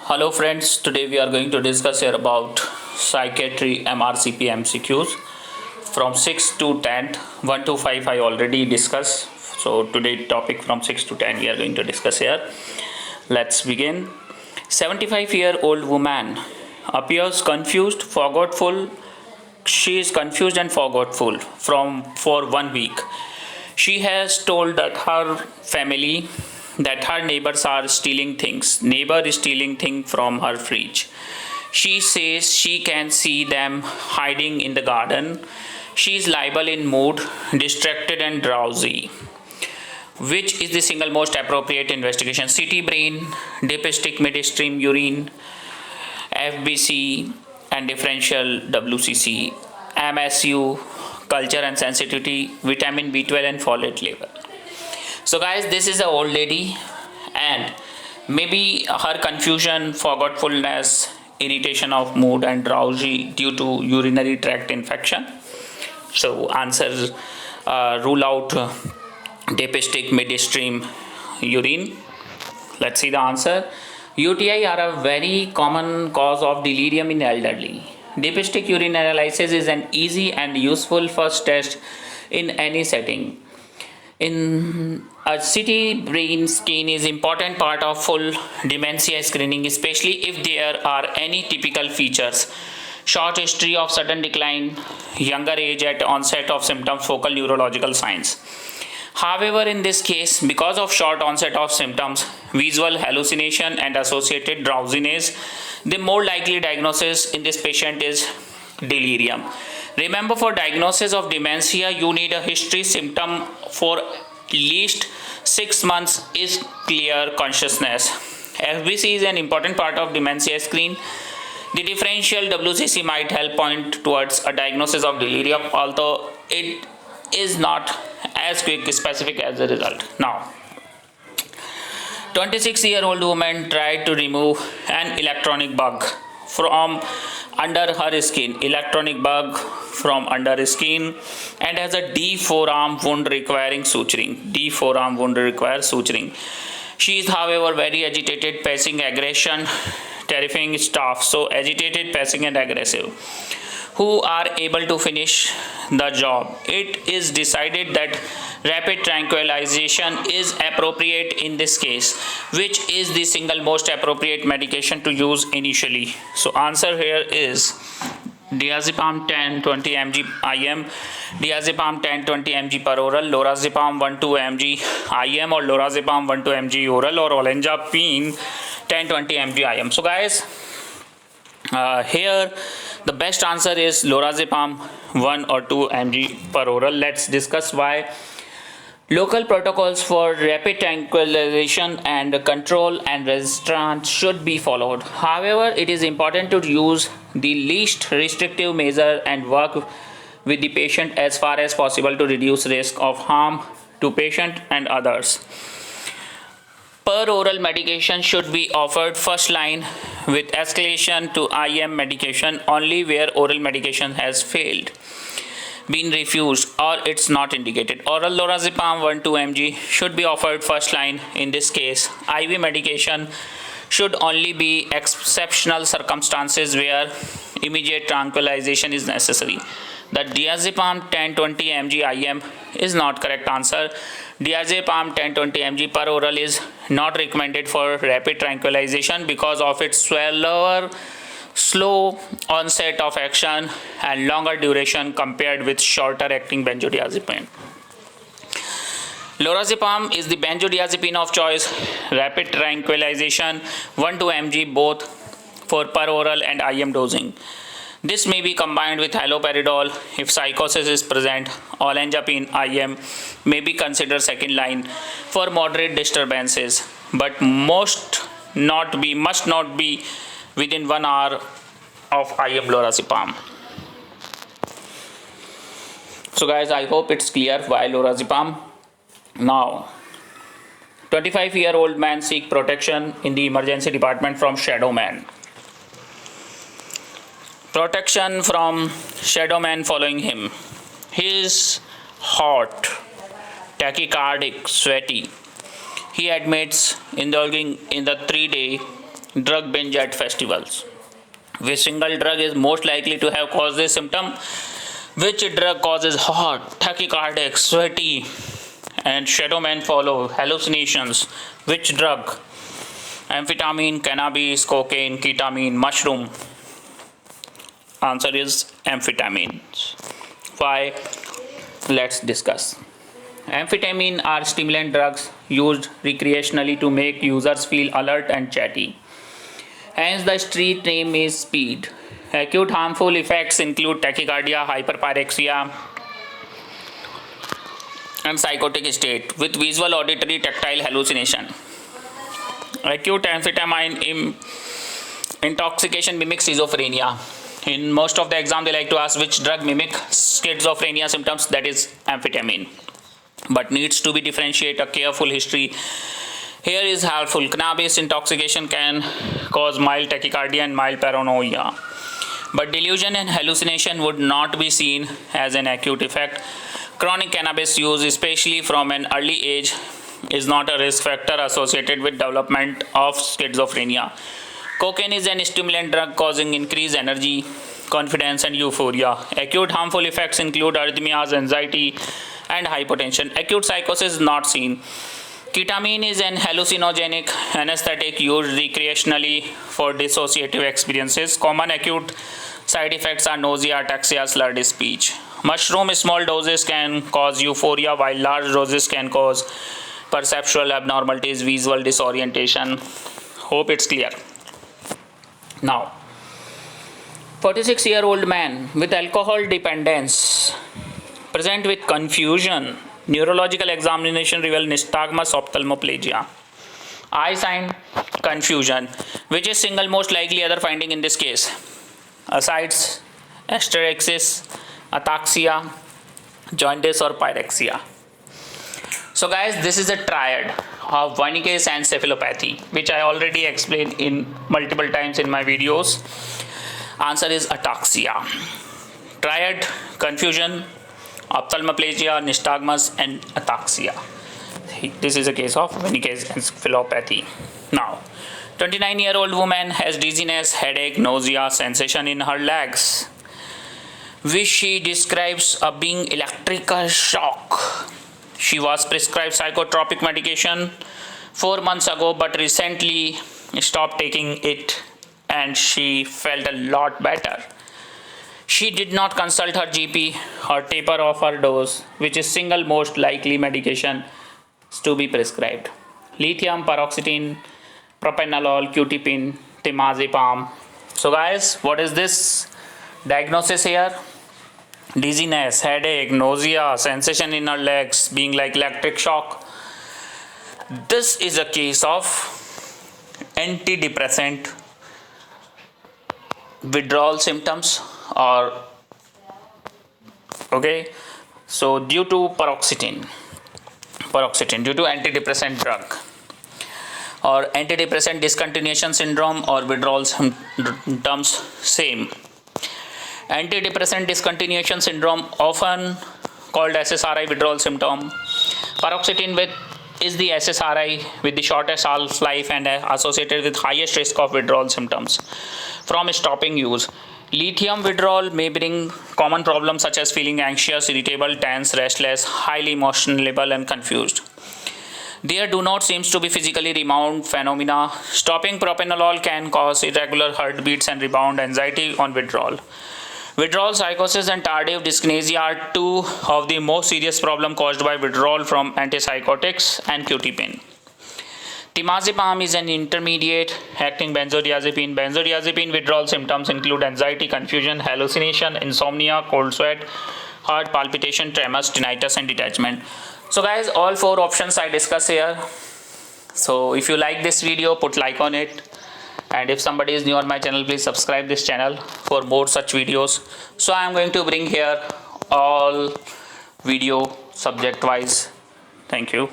Hello friends, today we are going to discuss here about psychiatry MRCP MCQs from 6 to 10. 1 to 5 I already discussed. So today topic from 6 to 10 we are going to discuss here. Let's begin. 75-year-old woman appears confused, forgetful. She is confused and forgetful for 1 week. She has told that her family that her neighbors are stealing things. Neighbor is stealing things from her fridge. She says she can see them hiding in the garden. She is liable in mood, distracted and drowsy. Which is the single most appropriate investigation? CT brain, dipstick midstream urine, FBC and differential WCC, MSU, culture and sensitivity, vitamin B12 and folate level. So guys, this is an old lady and maybe her confusion, forgetfulness, irritation of mood and drowsy due to urinary tract infection. So answer, rule out dipstick midstream urine. Let's see the answer. UTI are a very common cause of delirium in elderly. Dipstick urine analysis is an easy and useful first test in any setting. In a CT brain scan is important part of full dementia screening, especially if there are any typical features. Short history of sudden decline, younger age at onset of symptoms, focal neurological signs. However, in this case, because of short onset of symptoms, visual hallucination and associated drowsiness, the more likely diagnosis in this patient is delirium. Remember, for diagnosis of dementia, you need a history symptom for at least 6 months is clear consciousness. FBC is an important part of dementia screen. The differential WCC might help point towards a diagnosis of delirium, although it is not as quick specific as the result. Now, 26-year-old woman tried to remove an electronic bug from under her skin, electronic bug from under skin, and has a deep forearm wound requiring suturing. Deep forearm wound requires suturing. She is, however, very agitated, pacing, aggression, terrifying staff. So agitated, pacing, and aggressive. Who are able to finish the job. It is decided that rapid tranquilization is appropriate in this case. Which is the single most appropriate medication to use initially? So answer here is diazepam 10-20 mg IM, diazepam 10-20 mg per oral, lorazepam 1-2 mg IM or lorazepam 1-2 mg oral, or olanzapine 10-20 mg IM. So guys, here the best answer is lorazepam 1 or 2 mg per oral. Let's discuss why. Local protocols for rapid tranquilization and control and resistance should be followed. However, it is important to use the least restrictive measure and work with the patient as far as possible to reduce risk of harm to patient and others. Per oral medication should be offered first line with escalation to IM medication only where oral medication has failed, been refused, or it's not indicated. Oral lorazepam 1-2 mg should be offered first line. In this case, IV medication should only be exceptional circumstances where immediate tranquilization is necessary. The diazepam 10-20 mg IM is not correct answer. Diazepam 10-20 mg per oral is not recommended for rapid tranquilization because of its slow onset of action and longer duration compared with shorter acting benzodiazepine. Lorazepam is the benzodiazepine of choice. Rapid tranquilization 1-2 mg both for per oral and IM dosing. This may be combined with haloperidol if psychosis is present. Olanzapine IM may be considered second line for moderate disturbances, but must not be within 1 hour of IM lorazepam. So guys, I hope it's clear why lorazepam. Now, 25-year-old man seek protection in the emergency department from shadow man. Protection from shadow man following him. He is hot, tachycardic, sweaty. He admits indulging in the 3-day Drug binge at festivals. Which single drug is most likely to have caused this symptom? Which drug causes hot, tachycardic, sweaty, and shadow men follow, hallucinations? Which drug? Amphetamine, cannabis, cocaine, ketamine, mushroom. Answer is amphetamines. Why? Let's discuss. Amphetamine are stimulant drugs used recreationally to make users feel alert and chatty. Hence, the street name is speed. Acute harmful effects include tachycardia, hyperpyrexia, and psychotic state with visual, auditory, tactile hallucination. Acute amphetamine intoxication mimics schizophrenia. In most of the exam, they like to ask which drug mimic schizophrenia symptoms. That is amphetamine, but needs to be differentiate. A careful history here is helpful. Cannabis intoxication can cause mild tachycardia and mild paranoia, but delusion and hallucination would not be seen as an acute effect. Chronic cannabis use, especially from an early age, is not a risk factor associated with development of schizophrenia. Cocaine is an stimulant drug causing increased energy, confidence, and euphoria. Acute harmful effects include arrhythmias, anxiety, and hypotension. Acute psychosis is not seen. Ketamine is an hallucinogenic anesthetic used recreationally for dissociative experiences. Common acute side effects are nausea, ataxia, slurred speech. Mushroom small doses can cause euphoria, while large doses can cause perceptual abnormalities, visual disorientation. Hope it's clear. Now, 46-year-old man with alcohol dependence present with confusion. Neurological examination reveal nystagmus ophthalmoplegia. Eye sign confusion, which is single most likely other finding in this case. Ascites, asterixis, ataxia, jaundice or pyrexia. So guys, this is a triad of Wernicke's encephalopathy, which I already explained in multiple times in my videos. Answer is ataxia. Triad, confusion, ophthalmoplegia, nystagmus, and ataxia. This is a case of Wernicke's encephalopathy. Now, 29-year-old woman has dizziness, headache, nausea, sensation in her legs, which she describes as being electrical shock. She was prescribed psychotropic medication 4 months ago, but recently stopped taking it and she felt a lot better. She did not consult her GP or taper off her dose, which is single most likely medication to be prescribed. Lithium, paroxetine, propranolol, QTPin, temazepam. So guys, what is this diagnosis here? Dizziness, headache, nausea, sensation in her legs, being like electric shock. This is a case of antidepressant withdrawal symptoms, or okay, so due to paroxetine due to antidepressant drug, or antidepressant discontinuation syndrome or withdrawal symptoms, same. Antidepressant discontinuation syndrome, often called SSRI withdrawal symptom. Paroxetine is the SSRI with the shortest half-life and associated with highest risk of withdrawal symptoms from stopping use. Lithium withdrawal may bring common problems such as feeling anxious, irritable, tense, restless, highly emotional, and confused. There do not seem to be physically rebound phenomena. Stopping propranolol can cause irregular heartbeats and rebound anxiety on withdrawal. Withdrawal psychosis and tardive dyskinesia are two of the most serious problems caused by withdrawal from antipsychotics and QTPin. Temazepam is an intermediate acting benzodiazepine. Benzodiazepine withdrawal symptoms include anxiety, confusion, hallucination, insomnia, cold sweat, heart palpitation, tremors, tinnitus, and detachment. So guys, all 4 options I discuss here. So if you like this video, put like on it. And if somebody is new on my channel, please subscribe this channel for more such videos. So I am going to bring here all video subject wise. Thank you.